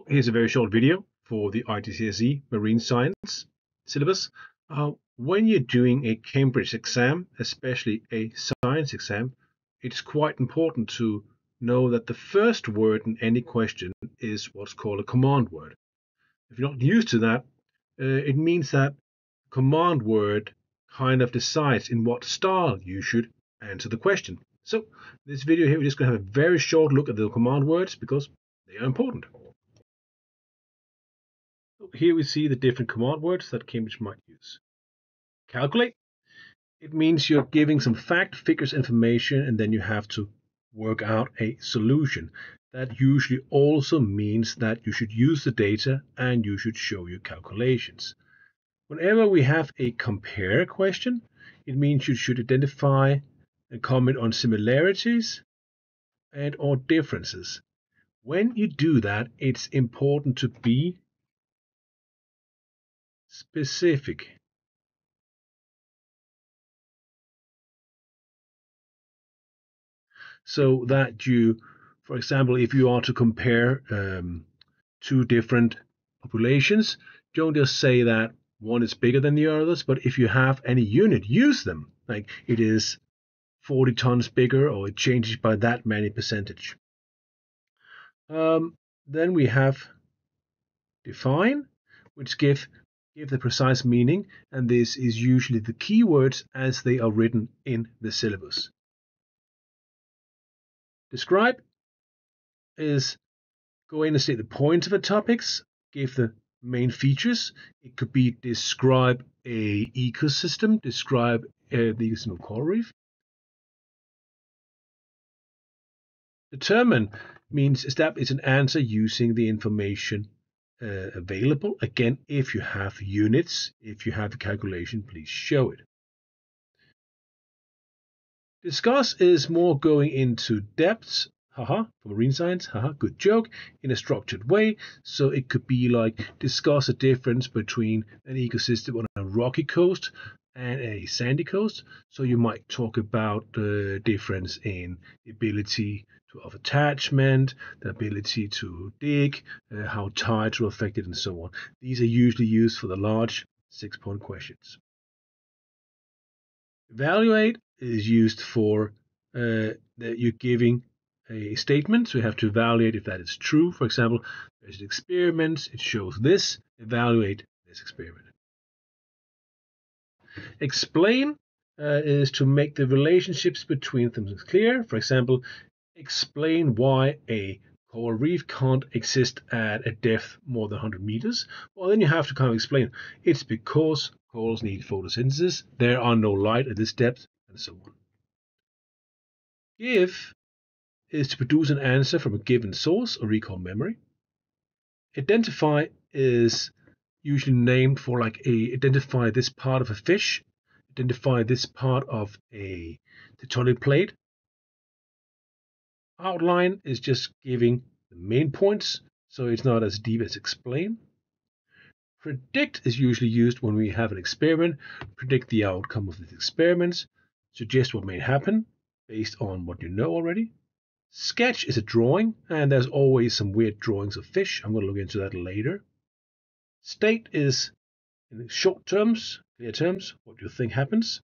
Here's a very short video for the IGCSE Marine Science syllabus. When you're doing a Cambridge exam, especially a science exam, it's quite important to know that the first word in any question is what's called a command word. If you're not used to that, it means that command word kind of decides in what style you should answer the question. So this video here, we're just going to have a very short look at the command words because they are important. Here we see the different command words that Cambridge might use. Calculate. It means you're giving some fact, figures, information, and then you have to work out a solution. That usually also means that you should use the data and you should show your calculations. Whenever we have a compare question, it means you should identify and comment on similarities and or differences. When you do that, it's important to be specific. So that you, for example, if you are to compare two different populations, don't just say that one is bigger than the others, but if you have any unit, use them. Like it is 40 tons bigger or it changes by that many percentage. Then we have define, which give the precise meaning, and this is usually the keywords as they are written in the syllabus. Describe is go in and state the points of the topics, give the main features. It could be describe a ecosystem, describe the ecosystem of coral reef. Determine means establish an answer using the information available. Again, if you have units, if you have a calculation, please show it. Discuss is more going into depths, for marine science, good joke, in a structured way. So it could be like discuss a difference between an ecosystem on a rocky coast and a sandy coast. So you might talk about the difference in the ability of attachment, the ability to dig, how tides are affected, and so on. These are usually used for the large 6-point questions. Evaluate is used for that you're giving a statement, so you have to evaluate if that is true. For example, there's an experiment, it shows this, evaluate this experiment. Explain is to make the relationships between things clear. For example, explain why a coral reef can't exist at a depth more than 100 meters. Well, then you have to kind of explain it's because corals need photosynthesis, there are no light at this depth, and so on. Give is to produce an answer from a given source or recall memory. Identify is usually named for like identify this part of a fish, identify this part of a tectonic plate. Outline is just giving the main points, so it's not as deep as explain. Predict is usually used when we have an experiment, predict the outcome of the experiments, suggest what may happen based on what you know already. Sketch is a drawing, and there's always some weird drawings of fish. I'm going to look into that later. State is, in short terms, clear terms, what you think happens.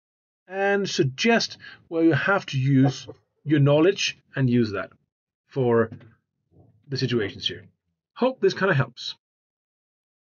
And suggest where you have to use your knowledge and use that for the situations here. Hope this kind of helps.